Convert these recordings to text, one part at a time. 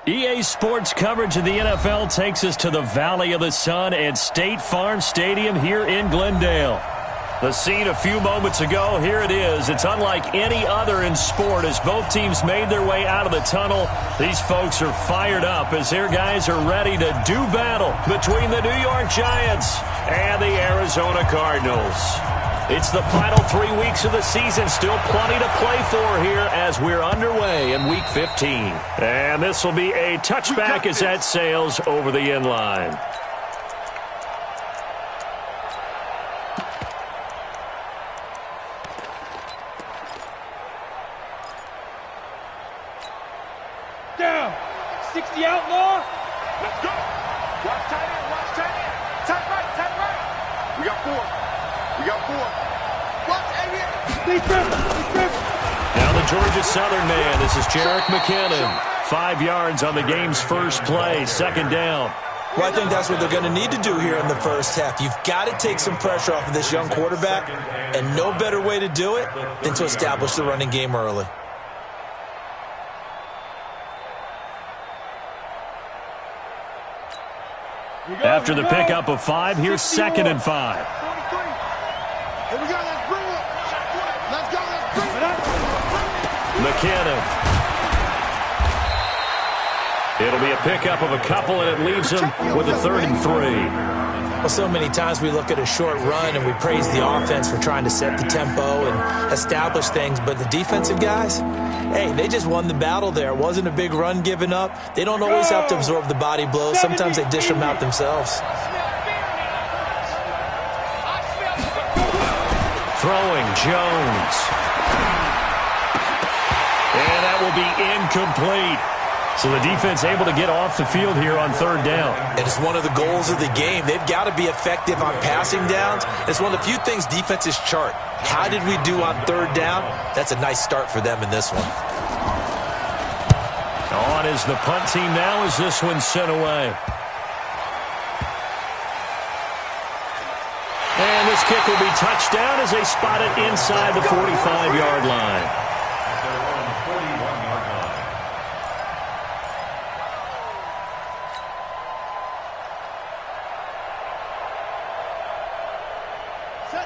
EA Sports coverage of the NFL takes us to the Valley of the Sun at State Farm Stadium here in Glendale. The scene a few moments ago, here it is. It's unlike any other in sport as both teams made their way out of the tunnel. These folks are fired up as their guys are ready to do battle between the New York Giants and the Arizona Cardinals. It's the final 3 weeks of the season. Still plenty to play for here as we're underway in Week 15. And this will be a touchback as that sails over the end line. Down. 60 outlaw. Let's go. Watch tight end. Watch tight end. Tight right. Tight right. We got 4. We got 4. Watch A-Hit. Now the Georgia Southern man. This is Jerick McKinnon. 5 yards on the game's first play. Second down. Well, I think that's what they're going to need to do here in the first half. You've got to take some pressure off of this young quarterback, and no better way to do it than to establish the running game early. After the pickup of 5, here's 2nd and 5. Here we go. Let's bring it. Let's go. Let's bring it. McKinnon. It'll be a pickup of a couple, and it leaves him with a 3rd and 3. Well, so many times we look at a short run and we praise the offense for trying to set the tempo and establish things, but the defensive guys, hey, they just won the battle there. It wasn't a big run given up. They don't always have to absorb the body blows. Sometimes they dish them out themselves. Throwing Jones. And that will be incomplete. So the defense able to get off the field here on 3rd down. And it's one of the goals of the game. They've got to be effective on passing downs. It's one of the few things defenses chart. How did we do on 3rd down? That's a nice start for them in this one. On is the punt team now as this one's sent away. And this kick will be touchdown as they spot it inside the 45-yard line.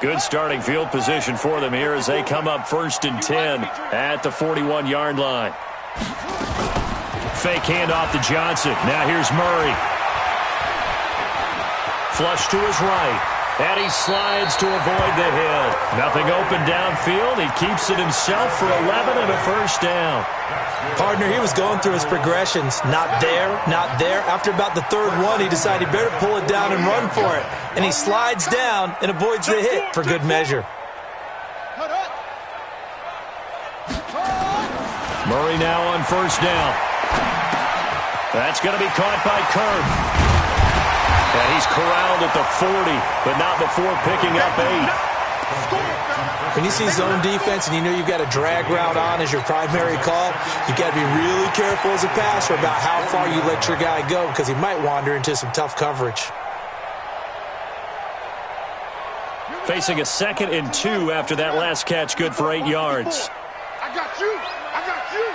Good starting field position for them here as they come up 1st and 10 at the 41-yard line. Fake handoff to Johnson. Now here's Murray. Flush to his right. And he slides to avoid the hit. Nothing open downfield. He keeps it himself for 11 and a 1st down. Partner, he was going through his progressions. Not there, not there. After about the 3rd one, he decided he better pull it down and run for it. And he slides down and avoids the hit for good measure. Murray now on 1st down. That's going to be caught by Kirk. And he's corralled at the 40, but not before picking up 8. When you see zone defense and you know you've got a drag route on as your primary call, you've got to be really careful as a passer about how far you let your guy go because he might wander into some tough coverage. Facing a 2nd and 2 after that last catch, good for 8 yards. I got you. I got you.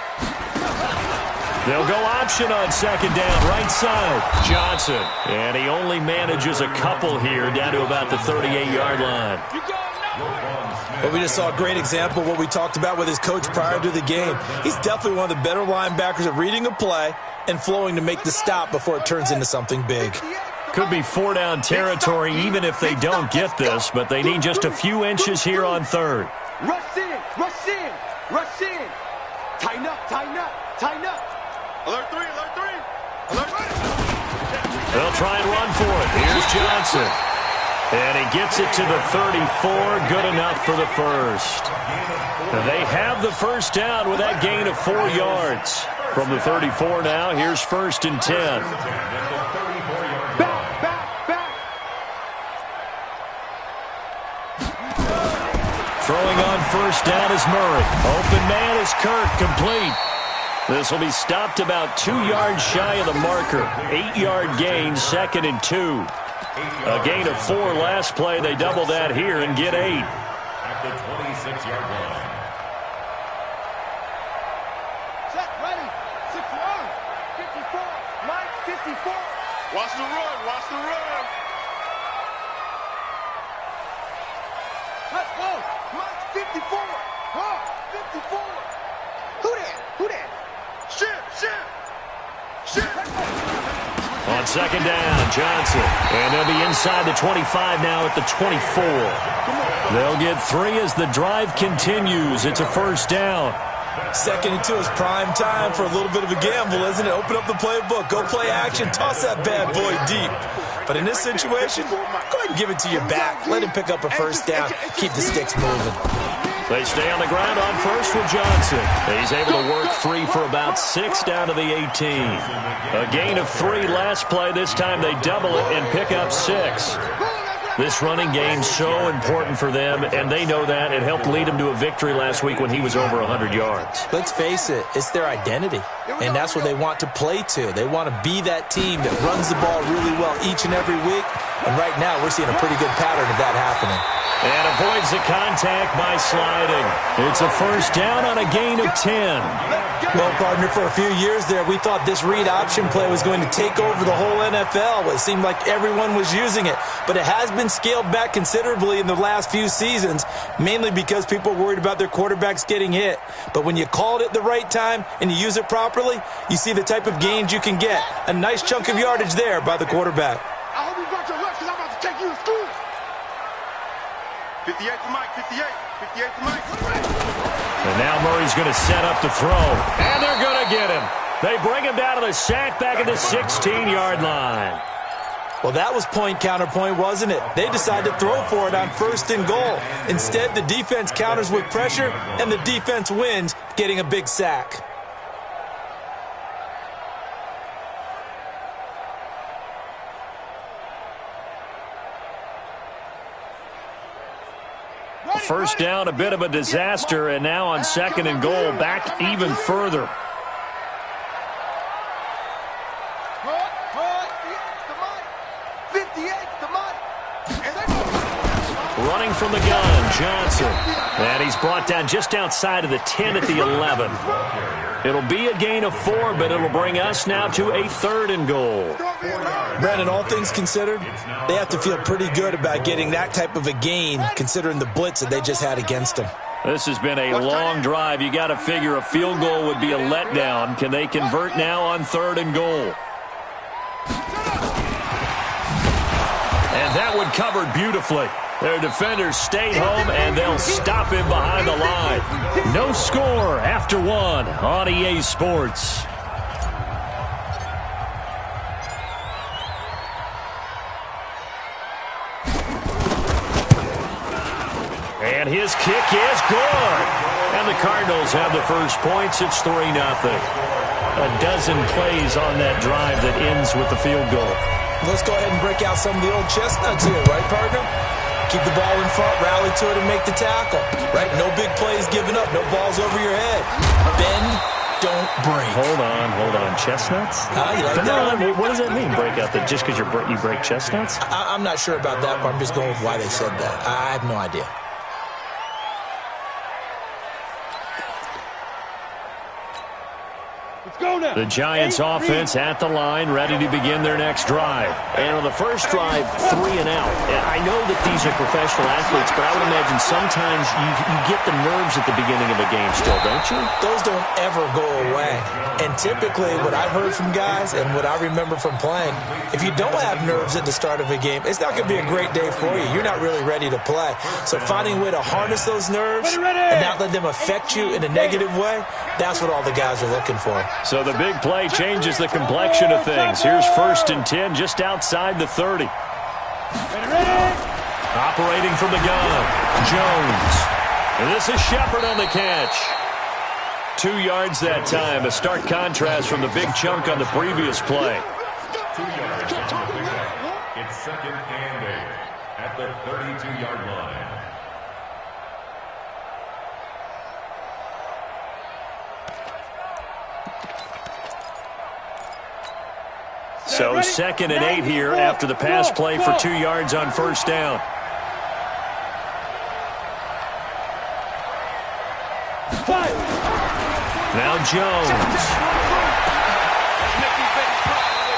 They'll go option on 2nd down, right side. Johnson. And he only manages a couple here down to about the 38-yard line. But we just saw a great example of what we talked about with his coach prior to the game. He's definitely one of the better linebackers at reading a play and flowing to make the stop before it turns into something big. Could be 4-down territory even if they don't get this, but they need just a few inches here on 3rd. Rush in. Rush in. Rush in. Tighten up. Tighten up. Tighten up. Alert 3. Alert 3. Alert 3. They'll try and run for it. Here's Johnson. And he gets it to the 34. Good enough for the 1st. They have the 1st down with that gain of 4 yards. From the 34 now, here's 1st and 10. Throwing on 1st down is Murray. Open man is Kirk, complete. This will be stopped about 2 yards shy of the marker. 8-yard gain, 2nd and 2. A gain of 4 last play. They double that here and get 8. At the 26-yard line. Set, ready. 6 yards. 54. Watch the run. Watch the run. Let's go. March 54. Huh? 54. Who that? Who that? Shit. On second down, Johnson. And they'll be inside the 25 now at the 24. They'll get 3 as the drive continues. It's a first down. Second and 2 is prime time for a little bit of a gamble, isn't it? Open up the playbook, go play action, toss that bad boy deep. But in this situation, go ahead and give it to your back. Let him pick up a first down. Keep the sticks moving. They stay on the ground on first with Johnson. He's able to work free for about 6 down to the 18. A gain of 3 last play. This time they double it and pick up 6. This running game's so important for them, and they know that. It helped lead them to a victory last week when he was over 100 yards. Let's face it, it's their identity, and that's what they want to play to. They want to be that team that runs the ball really well each and every week, and right now we're seeing a pretty good pattern of that happening. And avoids the contact by sliding. It's a first down on a gain of 10. Well, partner, for a few years there, we thought this read option play was going to take over the whole NFL. It seemed like everyone was using it, but it has been scaled back considerably in the last few seasons, mainly because people are worried about their quarterbacks getting hit. But when you call it at the right time and you use it properly, you see the type of gains you can get. A nice chunk of yardage there by the quarterback. I hope you got your lunch because I'm about to take you to school. 58 to Mike, 58 to Mike. And now Murray's going to set up to throw. And they're going to get him. They bring him down to the sack back at the 16-yard line. Well, that was point counterpoint, wasn't it? They decided to throw for it on first and goal. Instead, the defense counters with pressure, and the defense wins, getting a big sack. First down, a bit of a disaster, and now on second and goal, back even further. Running from the gun, Johnson. And he's brought down just outside of the 10 at the 11. It'll be a gain of 4, but it'll bring us now to a third and goal. Brandon, all things considered, they have to feel pretty good about getting that type of a gain, considering the blitz that they just had against them. This has been a long drive. You got to figure a field goal would be a letdown. Can they convert now on third and goal? And that one covered beautifully. Their defenders stayed home, and they'll stop him behind the line. No score after 1 on EA Sports. And his kick is good. And the Cardinals have the first points. It's 3-0. A dozen plays on that drive that ends with the field goal. Let's go ahead and break out some of the old chestnuts here, right, partner? Keep the ball in front, rally to it, and make the tackle. Right? No big plays given up. No balls over your head. Bend, don't break. Hold on. Chestnuts? You like that? What does that mean, break out? That just because you break chestnuts? I'm not sure about that, but I'm just going with why they said that. I have no idea. The Giants offense at the line, ready to begin their next drive. And on the first drive, 3 and out. I know that these are professional athletes, but I would imagine sometimes you get the nerves at the beginning of a game still, don't you? Those don't ever go away. And typically, what I've heard from guys and what I remember from playing, if you don't have nerves at the start of a game, it's not going to be a great day for you. You're not really ready to play. So finding a way to harness those nerves and not let them affect you in a negative way, that's what all the guys are looking for. So the big play changes the complexion of things. Here's 1st and 10 just outside the 30. Operating from the gun, Jones. And this is Shepard on the catch. 2 yards that time, a stark contrast from the big chunk on the previous play. 2 yards. It's 2nd and 8 at the 32-yard line. So 2nd and 8 here after the pass play for 2 yards on first down. Now Jones.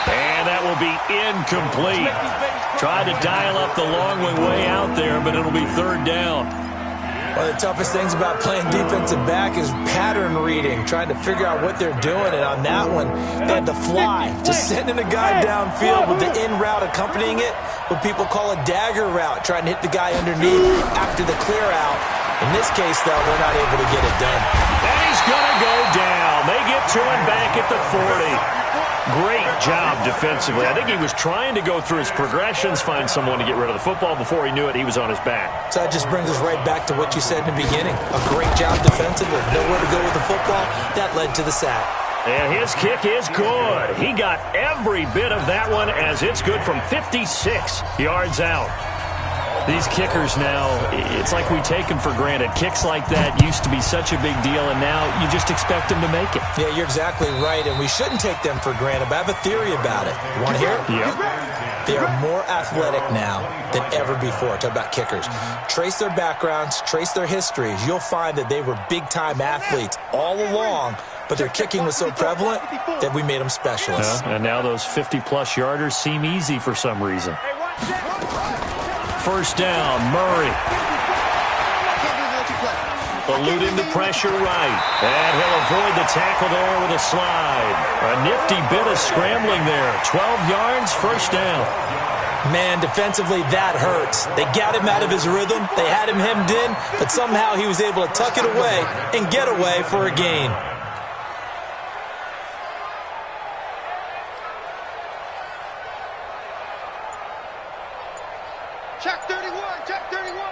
And that will be incomplete. Tried to dial up the long way out there, but it'll be third down. One of the toughest things about playing defensive back is pattern reading, trying to figure out what they're doing. And on that one, they had to fly, just sending a guy downfield with the in route accompanying it, what people call a dagger route, trying to hit the guy underneath after the clear out. In this case, though, they're not able to get it done. And he's going to go down. They get to him back at the 40. Great job defensively. I think he was trying to go through his progressions, find someone to get rid of the football. Before he knew it, he was on his back. So that just brings us right back to what you said in the beginning. A great job defensively. Nowhere to go with the football. That led to the sack. And his kick is good. He got every bit of that one as it's good from 56 yards out. These kickers now, it's like we take them for granted. Kicks like that used to be such a big deal, and now you just expect them to make it. Yeah, you're exactly right, and we shouldn't take them for granted, but I have a theory about it. You want to hear it? Yep. They are more athletic now than ever before. Talk about kickers. Trace their backgrounds, trace their histories. You'll find that they were big-time athletes all along, but their kicking was so prevalent that we made them specialists. And now those 50-plus yarders seem easy for some reason. First down, Murray. Eluding the pressure right. And he'll avoid the tackle there with a slide. A nifty bit of scrambling there. 12 yards, first down. Man, defensively, that hurts. They got him out of his rhythm. They had him hemmed in, but somehow he was able to tuck it away and get away for a gain. Check 31, check 31.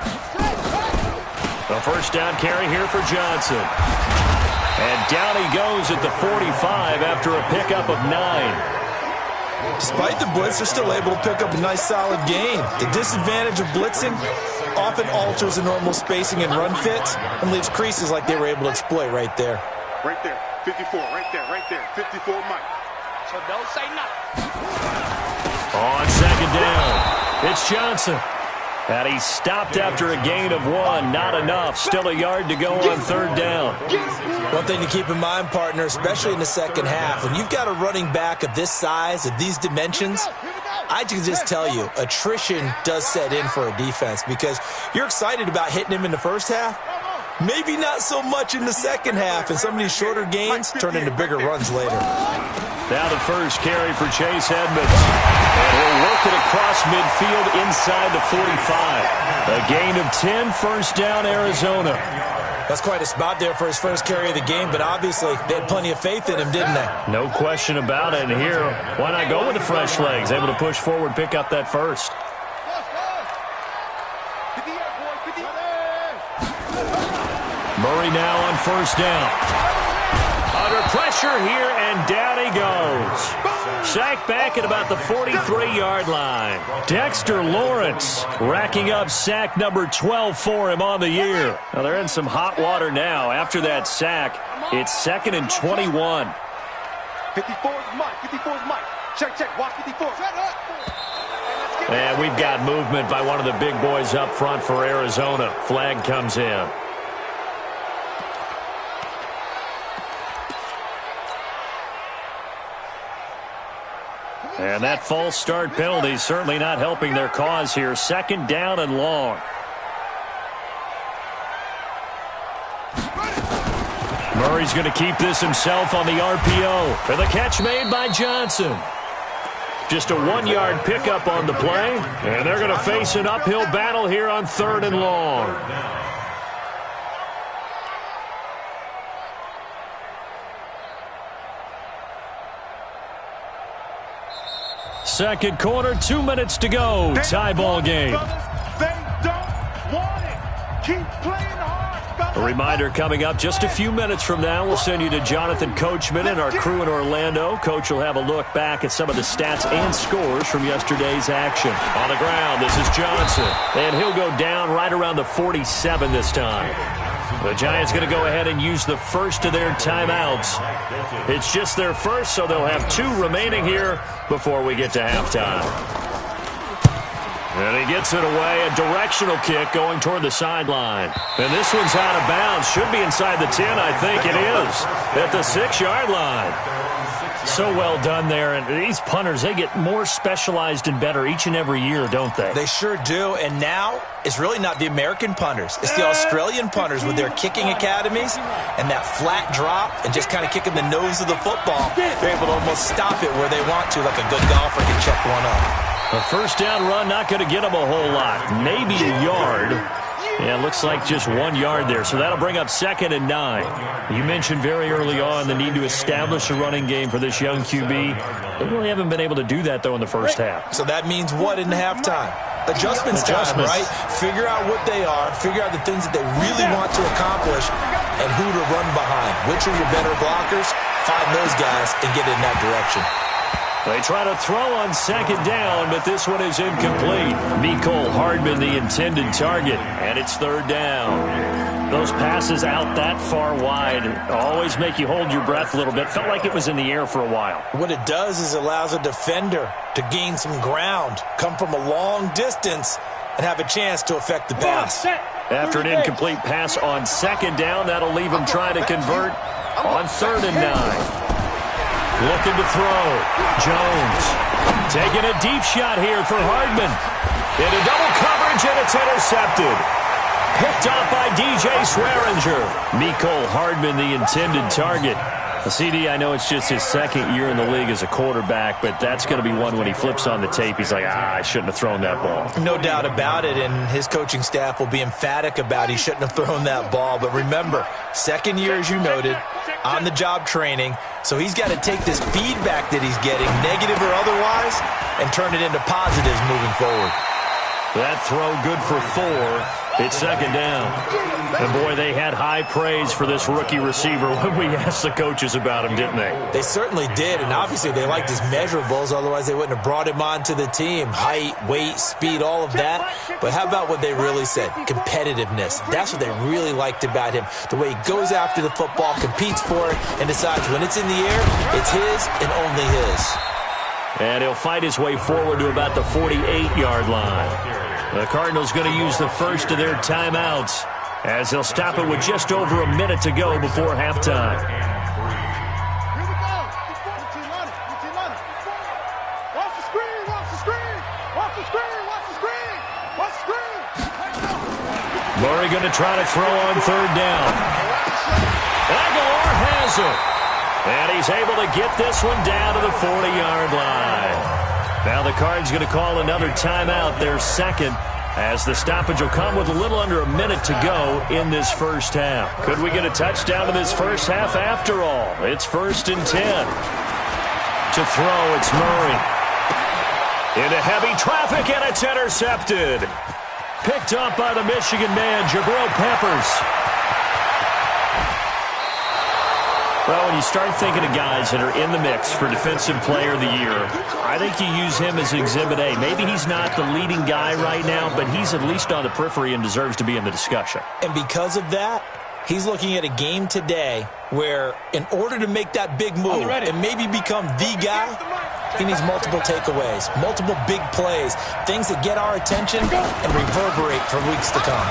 A first down carry here for Johnson. And down he goes at the 45 after a pickup of 9. Despite the blitz, they're still able to pick up a nice solid gain. The disadvantage of blitzing often alters the normal spacing and run fits and leaves creases like they were able to exploit right there. Right there, 54, right there, 54 Mike. So don't say nothing. On second down, it's Johnson. And he stopped after a gain of 1. Not enough. Still a yard to go on third down. One thing to keep in mind, partner, especially in the second half, when you've got a running back of this size, of these dimensions, I can just tell you, attrition does set in for a defense because you're excited about hitting him in the first half. Maybe not so much in the second half, and some of these shorter gains turn into bigger runs later. Now the first carry for Chase Edmonds. And he'll work it across midfield inside the 45. A gain of 10, first down, Arizona. That's quite a spot there for his first carry of the game, but obviously they had plenty of faith in him, didn't they? No question about it. And here, why not go with the fresh legs? Able to push forward, pick up that first. Murray now on first down. Under pressure here, and down he goes. Sacked back at about the 43-yard line. Dexter Lawrence racking up sack number 12 for him on the year. Now they're in some hot water now. After that sack, it's 2nd and 21. 54's Mike, 54's Mike. Check, watch 54. And we've got movement by one of the big boys up front for Arizona. Flag comes in. And that false start penalty certainly not helping their cause here. 2nd down and long. Murray's going to keep this himself on the RPO. For the catch made by Johnson. Just a 1-yard pickup on the play. And they're going to face an uphill battle here on 3rd and long. Second quarter, 2 minutes to go. Tie ball game. They don't want it. Keep playing hard. A reminder coming up just a few minutes from now. We'll send you to Jonathan Coachman and our crew in Orlando. Coach will have a look back at some of the stats and scores from yesterday's action. On the ground, this is Johnson. And he'll go down right around the 47 this time. The Giants going to go ahead and use the first of their timeouts. It's just their first, so they'll have 2 remaining here before we get to halftime. And he gets it away, a directional kick going toward the sideline. And this one's out of bounds. Should be inside the 10, I think it is, at the 6-yard line. So well done there. And these punters, they get more specialized and better each and every year, don't they? They sure do. And now it's really not the American punters. It's the Australian punters with their kicking academies and that flat drop and just kind of kicking the nose of the football. They're able to almost stop it where they want to, like a good golfer can check one up. A first down run, not going to get them a whole lot. Maybe a yard. Yeah, it looks like just 1 yard there. So that'll bring up 2nd and 9. You mentioned very early on the need to establish a running game for this young QB. They really haven't been able to do that, though, in the first half. So that means what in halftime? Adjustments time, right? Figure out what they are, figure out the things that they really want to accomplish, and who to run behind. Which are your better blockers? Find those guys and get in that direction. They try to throw on 2nd down, but this one is incomplete. Mecole Hardman, the intended target, and it's 3rd down. Those passes out that far wide always make you hold your breath a little bit. Felt like it was in the air for a while. What it does is allows a defender to gain some ground, come from a long distance, and have a chance to affect the pass. After an incomplete pass on 2nd down, that'll leave him trying to convert on 3rd and 9. Looking to throw. Jones taking a deep shot here for Hardman. Into double coverage, and it's intercepted. Picked off by DJ Swearinger. Mecole Hardman, the intended target. CD, I know it's just his 2nd year in the league as a quarterback, but that's going to be one when he flips on the tape. He's like, I shouldn't have thrown that ball. No doubt about it, and his coaching staff will be emphatic about he shouldn't have thrown that ball. But remember, 2nd year, as you noted, on-the-job training, so he's got to take this feedback that he's getting, negative or otherwise, and turn it into positives moving forward. That throw good for 4. It's 2nd down. And, boy, they had high praise for this rookie receiver when we asked the coaches about him, didn't they? They certainly did, and obviously they liked his measurables. Otherwise, they wouldn't have brought him onto the team. Height, weight, speed, all of that. But how about what they really said? Competitiveness. That's what they really liked about him. The way he goes after the football, competes for it, and decides when it's in the air, it's his and only his. And he'll fight his way forward to about the 48-yard line. The Cardinals going to use the first of their timeouts as they'll stop it with just over a minute to go before halftime. Here we go. Watch the screen. Watch the screen. Watch the screen. Watch the screen. Watch the screen. Murray going to try to throw on 3rd down. Aguilar has it. And he's able to get this one down to the 40-yard line. Now the Cards going to call another timeout, their 2nd, as the stoppage will come with a little under a minute to go in this first half. Could we get a touchdown in this first half after all? It's 1st and 10. To throw, it's Murray. Into heavy traffic, and it's intercepted. Picked up by the Michigan man, Jabril Peppers. Well, when you start thinking of guys that are in the mix for Defensive Player of the Year, I think you use him as Exhibit A. Maybe he's not the leading guy right now, but he's at least on the periphery and deserves to be in the discussion. And because of that, he's looking at a game today where in order to make that big move and maybe become the guy, he needs multiple takeaways, multiple big plays, things that get our attention and reverberate for weeks to come.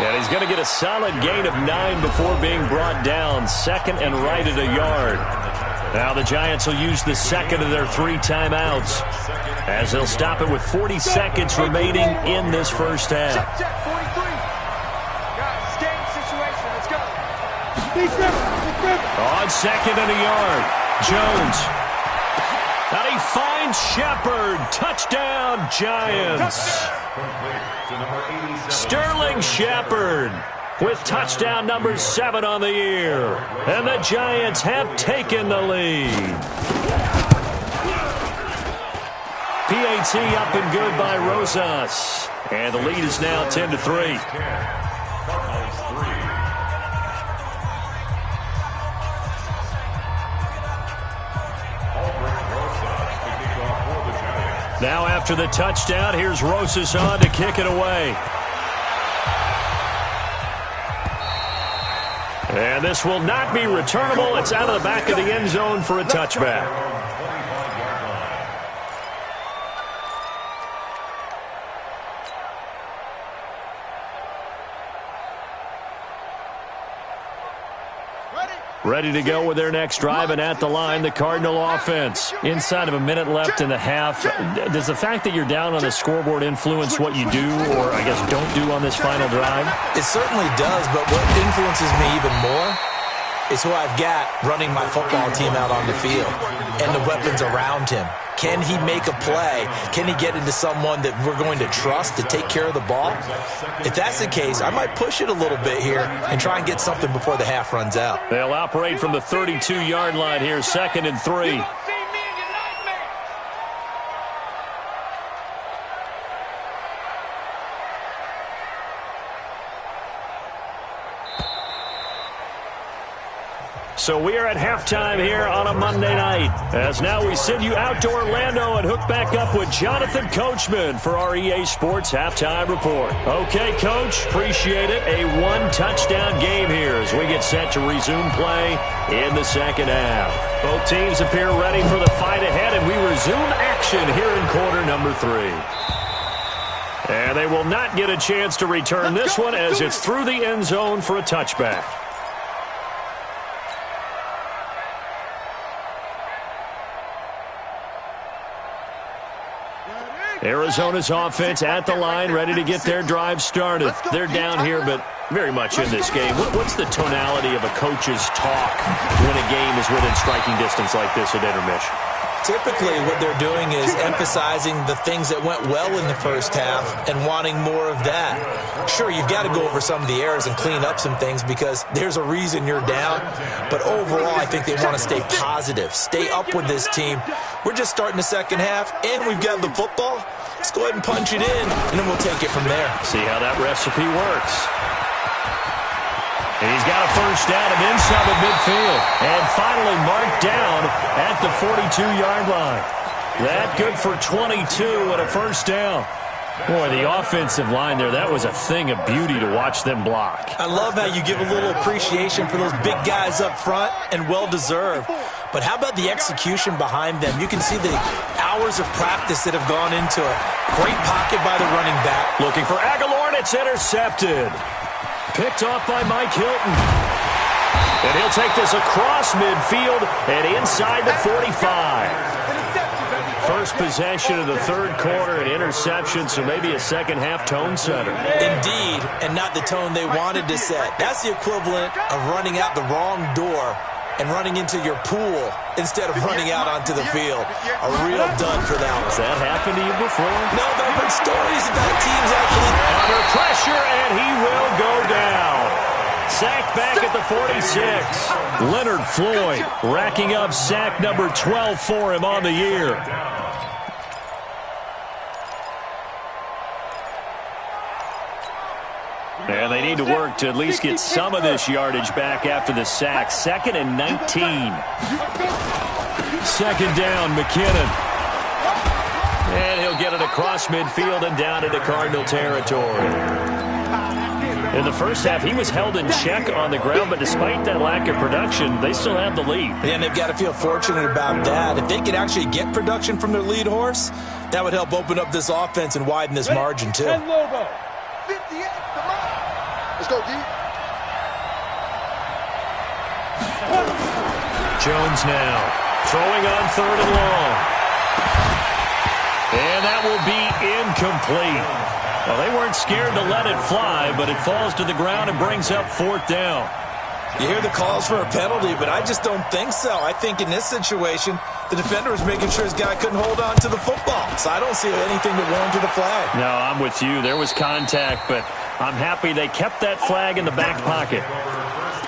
And he's going to get a solid gain of 9 before being brought down. 2nd and right at a yard. Now the Giants will use the 2nd of their 3 timeouts as they'll stop it with 40 seconds remaining in this first half. Check, 43. Guys, game situation. Let's go. On 2nd and a yard, Jones. And he finds Shepard. Touchdown, Giants. Sterling Shepard with touchdown number 7 on the year. And the Giants have taken the lead. PAT up and good by Rosas. And the lead is now 10-3. Now after the touchdown, here's Rosas on to kick it away. And this will not be returnable. It's out of the back of the end zone for a touchback. Ready? Ready to go with their next drive, and at the line, the Cardinal offense. Inside of a minute left in the half, does the fact that you're down on the scoreboard influence what you do, or I guess don't do on this final drive? It certainly does, but what influences me even more is who I've got running my football team out on the field and the weapons around him. Can he make a play? Can he get into someone that we're going to trust to take care of the ball? If that's the case, I might push it a little bit here and try and get something before the half runs out. They'll operate from the 32-yard line here, 2nd and 3. So we are at halftime here on a Monday night. As now we send you out to Orlando and hook back up with Jonathan Coachman for our EA Sports Halftime Report. Okay, Coach, appreciate it. A one-touchdown game here as we get set to resume play in the second half. Both teams appear ready for the fight ahead, and we resume action here in quarter number 3. And they will not get a chance to return this one as it's through the end zone for a touchback. Arizona's offense at the line, ready to get their drive started. They're down here, but very much in this game. What's the tonality of a coach's talk when a game is within striking distance like this at intermission? Typically, what they're doing is emphasizing the things that went well in the first half and wanting more of that. Sure, you've got to go over some of the errors and clean up some things because there's a reason you're down. But overall, I think they want to stay positive, stay up with this team. We're just starting the second half, and we've got the football. Let's go ahead and punch it in, and then we'll take it from there. See how that recipe works. And he's got a first down of inside the midfield. And finally marked down at the 42-yard line. That good for 22 and a first down. Boy, the offensive line there, that was a thing of beauty to watch them block. I love how you give a little appreciation for those big guys up front, and well-deserved. But how about the execution behind them? You can see the hours of practice that have gone into it. Great pocket by the running back. Looking for Aguilar, and it's intercepted. Picked off by Mike Hilton. And he'll take this across midfield and inside the 45. First possession of the third quarter, an interception, so maybe a second-half tone setter. Indeed, and not the tone they wanted to set. That's the equivalent of running out the wrong door and running into your pool instead of running out onto the field. A real dud for that one. Has that happened to you before? No, but I've heard stories about teams actually under pressure, and he will go down. Sacked back at the 46. Leonard Floyd racking up sack number 12 for him on the year. And they need to work to at least get some of this yardage back after the sack. 2nd and 19. Second down, McKinnon. And he'll get it across midfield and down into Cardinal territory. In the first half, he was held in check on the ground, but despite that lack of production, they still have the lead. And they've got to feel fortunate about that. If they could actually get production from their lead horse, that would help open up this offense and widen this margin, too. 58, come on. Let's go, D. Jones now throwing on 3rd and long. And that will be incomplete. Well, they weren't scared to let it fly, but it falls to the ground and brings up 4th down. You hear the calls for a penalty, but I just don't think so. I think in this situation, the defender was making sure his guy couldn't hold on to the football. So I don't see anything that warranted a flag. No, I'm with you. There was contact, but I'm happy they kept that flag in the back pocket.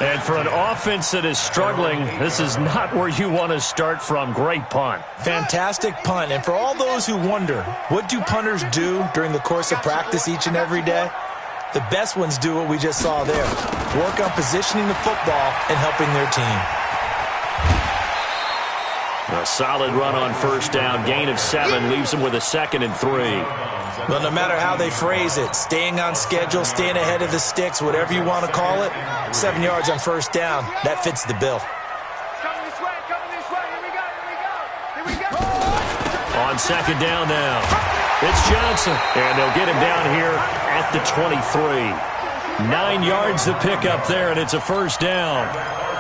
And for an offense that is struggling, this is not where you want to start from. Great punt. Fantastic punt. And for all those who wonder, what do punters do during the course of practice each and every day? The best ones do what we just saw there. Work on positioning the football and helping their team. A solid run on first down. Gain of 7 leaves them with a 2nd and 3. Well, no matter how they phrase it, staying on schedule, staying ahead of the sticks, whatever you want to call it, 7 yards on first down, that fits the bill. Coming this way, here we go. On second down now, it's Johnson, and they'll get him down here at the 23. 9 yards to pick up there, and it's a first down.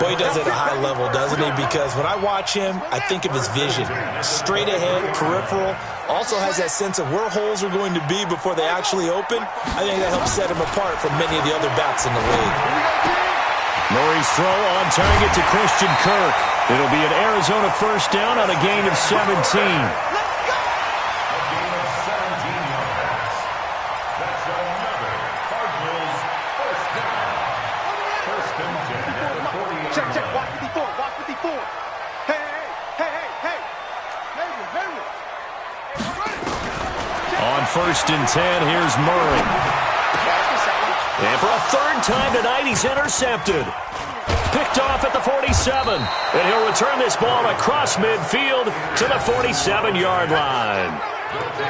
Boy, he does it at a high level, doesn't he? Because when I watch him, I think of his vision. Straight ahead, peripheral. Also has that sense of where holes are going to be before they actually open. I think that helps set him apart from many of the other backs in the league. Murray's throw on target to Christian Kirk. It'll be an Arizona first down on a gain of 17. First and 10, here's Murray. And for a third time tonight, he's intercepted. Picked off at the 47. And he'll return this ball across midfield to the 47-yard line.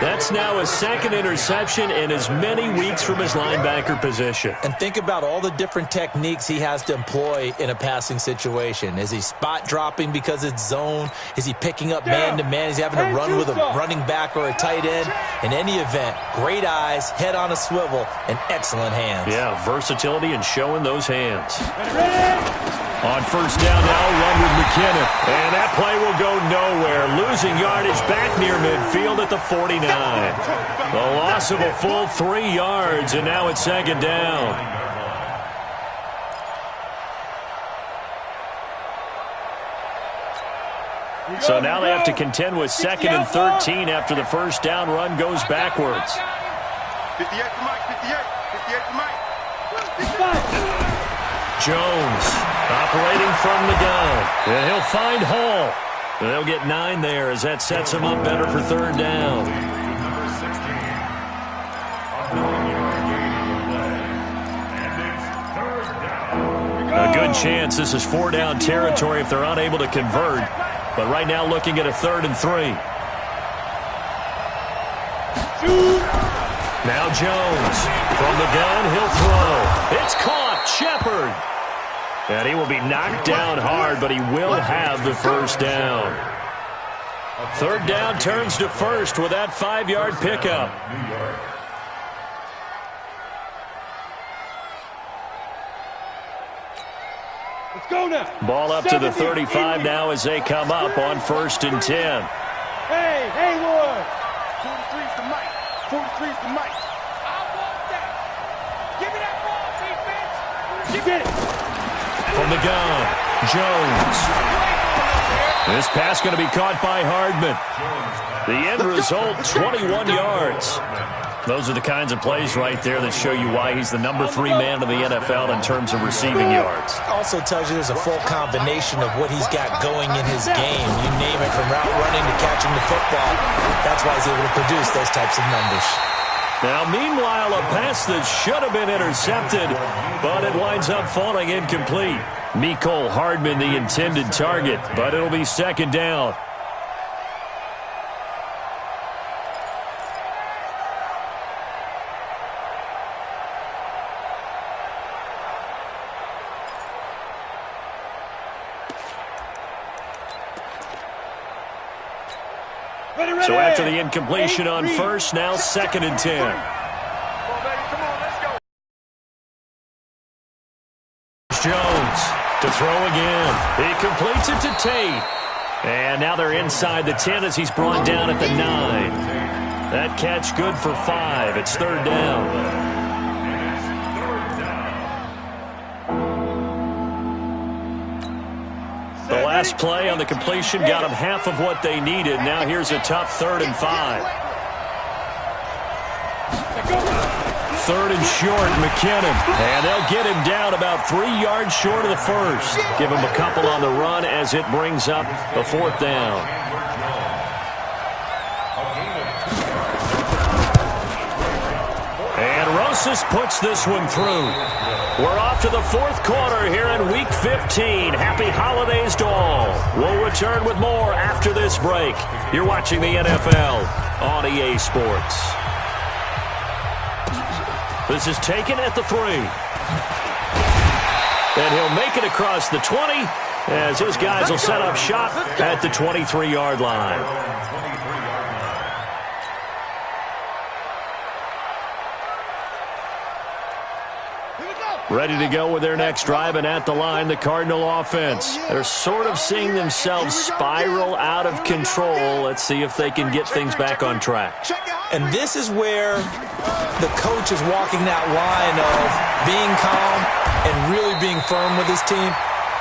That's now his second interception in as many weeks from his linebacker position. And think about all the different techniques he has to employ in a passing situation. Is he spot dropping because it's zone? Is he picking up man-to-man? Is he having to run with a running back or a tight end? In any event, great eyes, head on a swivel, and excellent hands. Yeah, versatility and showing those hands. On first down now, run with McKinnon. And that play will go nowhere. Losing yardage back near midfield at the 49. The loss of a full 3 yards, and now it's second down. So now they have to contend with second and 13 after the first down run goes backwards. 58 to Mike, 58 to Mike. Jones operating from the gun. And he'll find Hall. And they'll get 9 there as that sets him up better for third down. A good chance this is 4-down territory if they're unable to convert. But right now looking at a 3rd and 3. Now Jones from the gun, he'll throw. It's caught. Shepard. And he will be knocked down hard, but he will have the first down. Third down turns to first with that 5-yard pickup. Let's go now. Ball up to the 35 now as they come up on 1st and 10. Hey, Haywood. 43's to Mike. 43's to Mike. I want that. Give me that ball, defense. You get it. From the gun, Jones. This pass going to be caught by Hardman. The end result, 21 yards. Those are the kinds of plays right there that show you why he's the number 3 man in the NFL in terms of receiving yards. Also tells you there's a full combination of what he's got going in his game. You name it, from route running to catching the football. That's why he's able to produce those types of numbers. Now, meanwhile, a pass that should have been intercepted, but it winds up falling incomplete. Mecole Hardman, the intended target, but it'll be second down. So after the incompletion on first, now 2nd and 10. Come on, baby. Come on, let's go. Jones to throw again. He completes it to Tate. And now they're inside the 10 as he's brought down at the 9. That catch good for 5. It's third down. The last play on the completion got them half of what they needed. Now here's a tough 3rd and 5. 3rd and short, McKinnon. And they'll get him down about 3 yards short of the first. Give him a couple on the run as it brings up a 4th down. And Rosas puts this one through. We're off to the 4th quarter here in Week 15. Happy holidays to all. We'll return with more after this break. You're watching the NFL on EA Sports. This is taken at the 3. And he'll make it across the 20 as his guys will set up shop at the 23-yard line. Here we go. Ready to go with their next drive, and at the line, the Cardinal offense. They're sort of seeing themselves spiral out of control. Let's see if they can get things back on track. And this is where the coach is walking that line of being calm and really being firm with his team.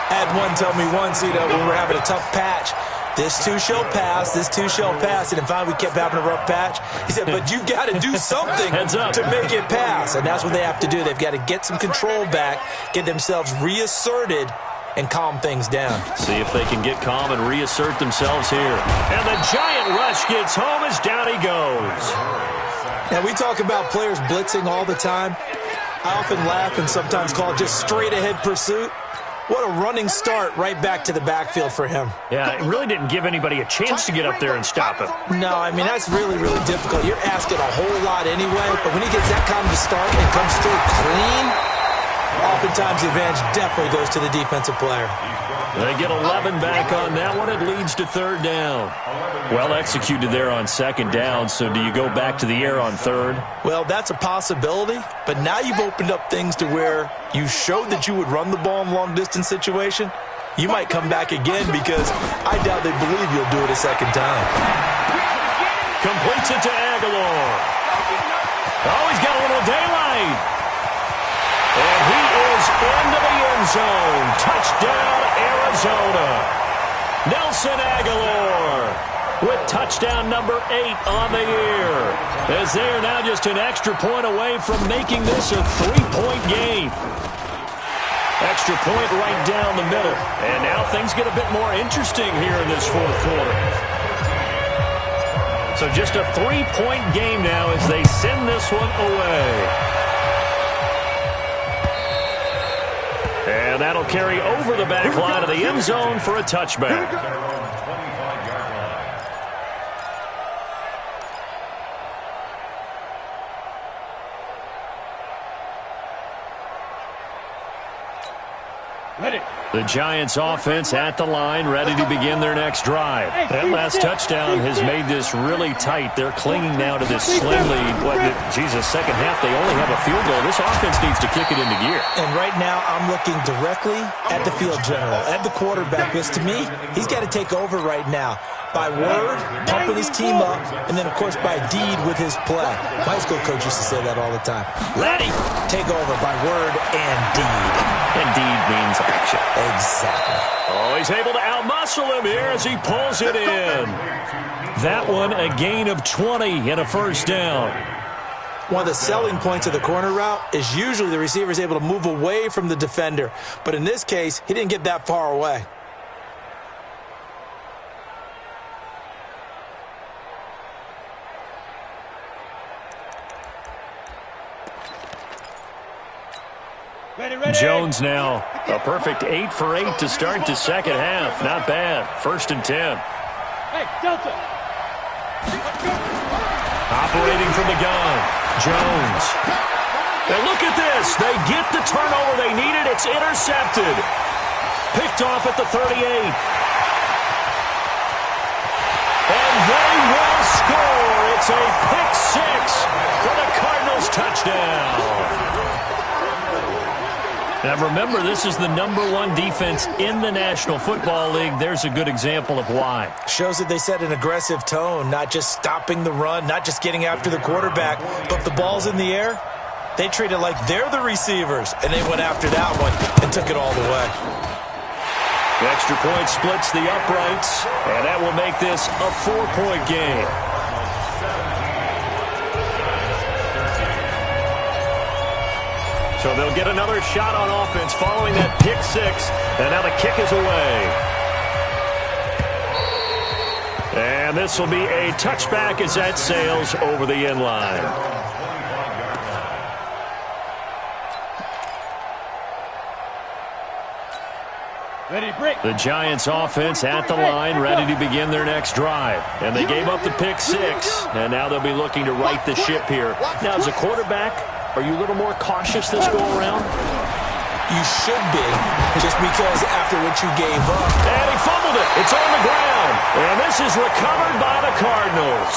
I had one tell me once, when we were having a tough patch, this too shall pass, this too shall pass. And finally we kept having a rough patch. He said, but you've got to do something to make it pass. And that's what they have to do. They've got to get some control back, get themselves reasserted, and calm things down. See if they can get calm and reassert themselves here. And the giant rush gets home as down he goes. Now, we talk about players blitzing all the time. I often laugh and sometimes call it just straight-ahead pursuit. What a running start right back to the backfield for him. Yeah, it really didn't give anybody a chance to get up there and stop him. No, I mean, that's really, really difficult. You're asking a whole lot anyway, but when he gets that kind of a start and comes through clean, oftentimes the advantage definitely goes to the defensive player. They get 11 back on that one. It leads to third down. Well executed there on second down, so do you go back to the air on third? Well, that's a possibility, but now you've opened up things to where you showed that you would run the ball in long-distance situation. You might come back again because I doubt they believe you'll do it a second time. Completes it to Aguilar. Oh, he's got a little daylight. And he is into the end zone. Touchdown, Arizona. Nelson Aguilar with touchdown number 8 on the year. As they are now just an extra point away from making this a 3-point game. Extra point right down the middle. And now things get a bit more interesting here in this fourth quarter. So just a 3-point game now as they send this one away. And that'll carry over the back line of the end zone for a touchback. The Giants offense at the line, ready to begin their next drive. That last touchdown has made this really tight. They're clinging now to this slim lead. Second half, they only have a field goal. This offense needs to kick it into gear. And right now, I'm looking directly at the field general, at the quarterback, because to me, he's got to take over right now. By word, pumping his team up, and then, of course, by deed with his play. My high school coach used to say that all the time. Laddie, take over by word and deed. And deed means action. Exactly. Oh, he's able to outmuscle him here as he pulls it in. That one, a gain of 20 and a first down. One of the selling points of the corner route is usually the receiver is able to move away from the defender. But in this case, he didn't get that far away. Jones now, a perfect 8 for 8 to start the second half. Not bad. 1st and 10. Hey, Delta. Operating from the gun, Jones. And look at this. They get the turnover they needed. It's intercepted. Picked off at the 38. And they will score. It's a pick 6 for the Cardinals touchdown. Now, remember, this is the #1 defense in the National Football League. There's a good example of why. Shows that they set an aggressive tone, not just stopping the run, not just getting after the quarterback, but if the ball's in the air, they treat it like they're the receivers, and they went after that one and took it all the way. The extra point splits the uprights, and that will make this a 4-point game. So they'll get another shot on offense following that pick 6, and now the kick is away. And this will be a touchback as that sails over the end line. The Giants offense at the line, ready to begin their next drive. And they gave up the pick 6, and now they'll be looking to right the ship here. Now, as a quarterback, are you a little more cautious this go around? You should be, just because after what you gave up. And he fumbled it. It's on the ground. And this is recovered by the Cardinals.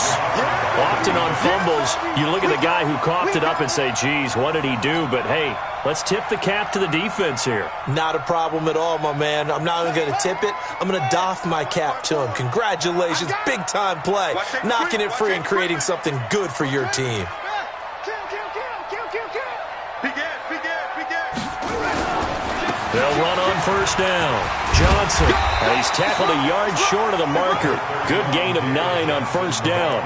Often on fumbles, you look at the guy who coughed it up and say, geez, what did he do? But, hey, let's tip the cap to the defense here. Not a problem at all, my man. I'm not even going to tip it. I'm going to doff my cap to him. Congratulations. Big-time play. Knocking it free and creating something good for your team. They'll run on first down. Johnson, he's tackled a yard short of the marker. Good gain of 9 on first down.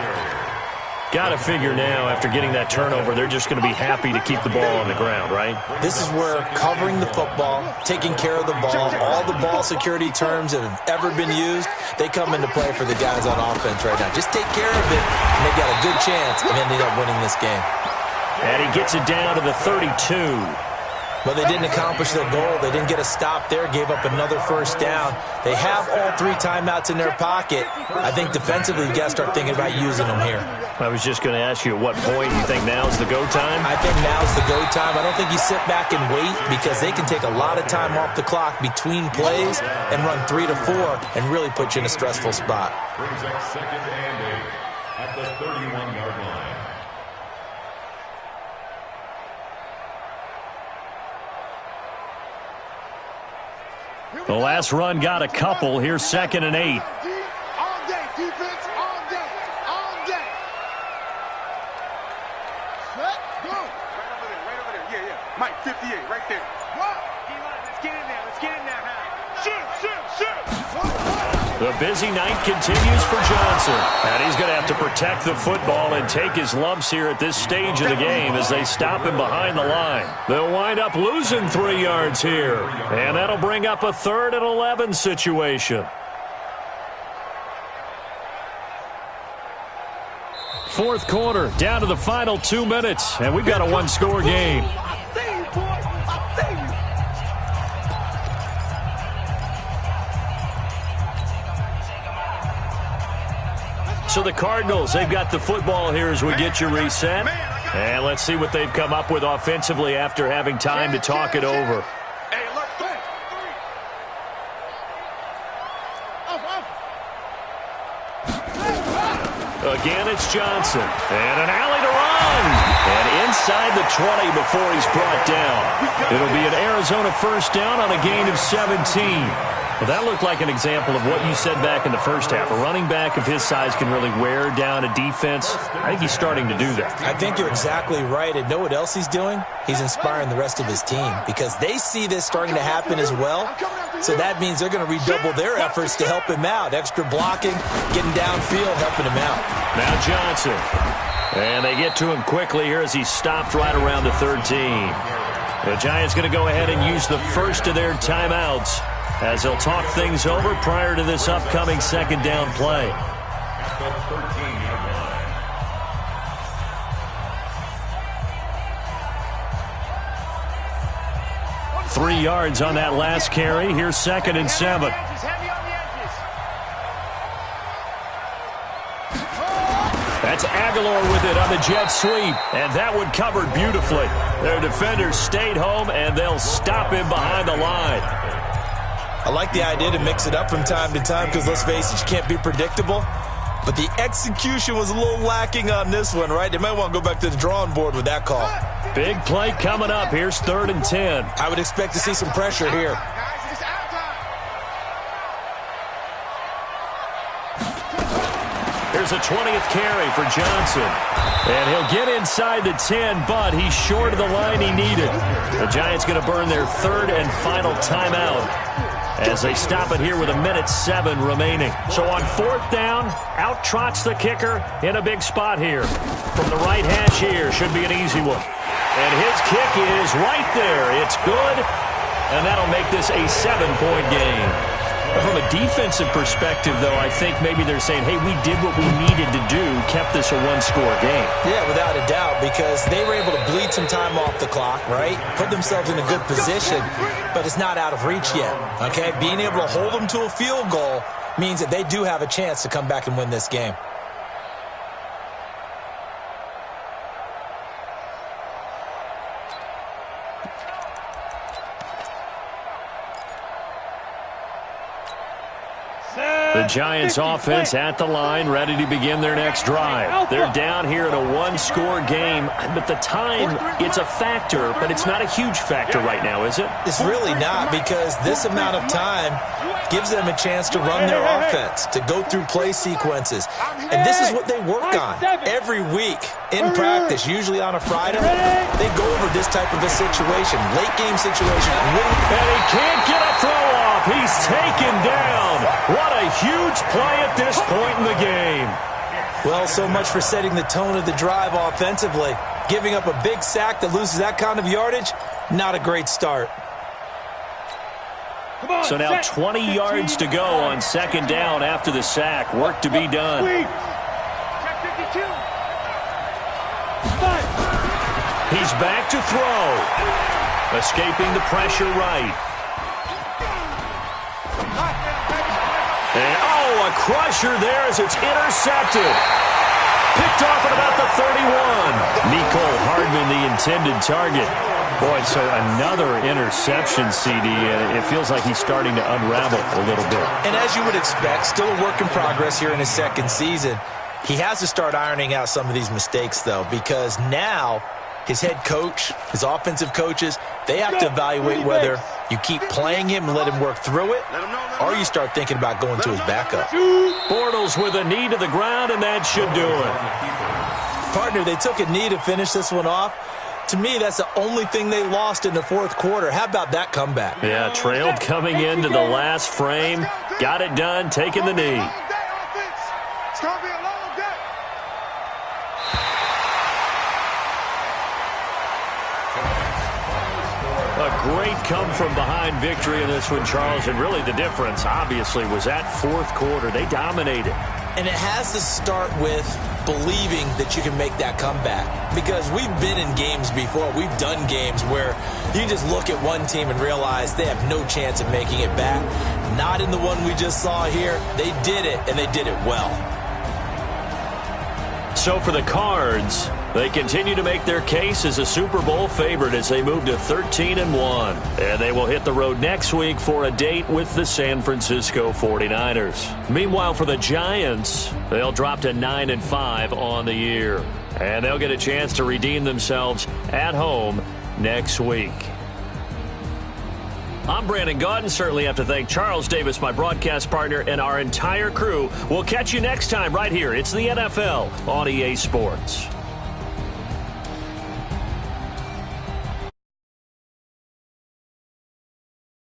Got to figure now, after getting that turnover, they're just going to be happy to keep the ball on the ground, right? This is where covering the football, taking care of the ball, all the ball security terms that have ever been used, they come into play for the guys on offense right now. Just take care of it, and they've got a good chance of ending up winning this game. And he gets it down to the 32. But they didn't accomplish their goal. They didn't get a stop there, gave up another first down. They have all 3 timeouts in their pocket. I think defensively you got to start thinking about using them here. I was just going to ask you, at what point you think now's the go time? I think now's the go time. I don't think you sit back and wait, because they can take a lot of time off the clock between plays and run 3 to 4 and really put you in a stressful spot. Brings up 2nd and 8 at the 31-yard line. The last run got a couple. Here's 2nd and 8. All day, defense, all day, all day. Set, go. Right over there. Yeah. Mike, 58, right there. Let's get in there, Shoot. The busy night continues for Johnson. And he's going to have to protect the football and take his lumps here at this stage of the game as they stop him behind the line. They'll wind up losing 3 yards here. And that'll bring up a 3rd and 11 situation. 4th quarter, down to the final 2 minutes. And we've got a 1-score game. So the Cardinals, they've got the football here as we get you reset. And let's see what they've come up with offensively after having time to talk it over. Again, it's Johnson. And an alley to run. And inside the 20 before he's brought down. It'll be an Arizona first down on a gain of 17. Well, that looked like an example of what you said back in the first half. A running back of his size can really wear down a defense. I think he's starting to do that. I think you're exactly right. And know what else he's doing? He's inspiring the rest of his team, because they see this starting to happen as well. So that means they're going to redouble their efforts to help him out. Extra blocking, getting downfield, helping him out. Now Johnson. And they get to him quickly here as he's stopped right around the 13. The Giants going to go ahead and use the first of their timeouts as they'll talk things over prior to this upcoming 2nd down play. At the 13-yard line. 3 yards on that last carry. Here's 2nd and 7. That's Aguilar with it on the jet sweep, and that one covered beautifully. Their defenders stayed home, and they'll stop him behind the line. I like the idea to mix it up from time to time, because let's face it, you can't be predictable. But the execution was a little lacking on this one, right? They might want to go back to the drawing board with that call. Big play coming up. Here's 3rd and 10. I would expect to see some pressure here. Here's a 20th carry for Johnson. And he'll get inside the 10, but he's short of the line he needed. The Giants going to burn their 3rd and final timeout as they stop it here with 1:07 remaining. So on 4th down, out trots the kicker in a big spot here. From the right hash here, should be an easy one. And his kick is right there. It's good, and that'll make this a 7-point game. From a defensive perspective, though, I think maybe they're saying, hey, we did what we needed to do, kept this a 1-score game. Yeah, without a doubt, because they were able to bleed some time off the clock, right? Put themselves in a good position, but it's not out of reach yet, okay? Being able to hold them to a field goal means that they do have a chance to come back and win this game. The Giants offense at the line, ready to begin their next drive. They're down here in a one-score game, but the time, it's a factor, but it's not a huge factor right now, is it? It's really not, because this amount of time gives them a chance to run their offense, to go through play sequences. And this is what they work on every week in practice, usually on a Friday. They go over this type of a situation, late-game situation. And he can't get a throw off. He's taken down. What a huge play at this point in the game. Well, so much for setting the tone of the drive offensively. Giving up a big sack that loses that kind of yardage, not a great start. So now 20 yards to go on second down after the sack. Work to be done. He's back to throw. Escaping the pressure right. And, a crusher there as it's intercepted. Picked off at about the 31. Mecole Hardman, the intended target. Boy, so another interception, CD, and it feels like he's starting to unravel a little bit. And as you would expect, still a work in progress here in his second season. He has to start ironing out some of these mistakes, though, because now his head coach, his offensive coaches, they have to evaluate whether you keep playing him and let him work through it, or you start thinking about going to his backup. Bortles with a knee to the ground, and that should do it. Partner, they took a knee to finish this one off. To me, that's the only thing they lost in the fourth quarter. How about that comeback? Yeah, trailed coming into the last frame. Got it done, taking the knee. It's going to be a long day. A great come-from-behind victory in this one, Charles. And really the difference, obviously, was that fourth quarter. They dominated. And it has to start with believing that you can make that comeback. Because we've been in games before. We've done games where you just look at one team and realize they have no chance of making it back. Not in the one we just saw here. They did it, and they did it well. So for the Cards, they continue to make their case as a Super Bowl favorite as they move to 13-1. And they will hit the road next week for a date with the San Francisco 49ers. Meanwhile, for the Giants, they'll drop to 9-5 on the year. And they'll get a chance to redeem themselves at home next week. I'm Brandon Gaudin. Certainly have to thank Charles Davis, my broadcast partner, and our entire crew. We'll catch you next time right here. It's the NFL on EA Sports.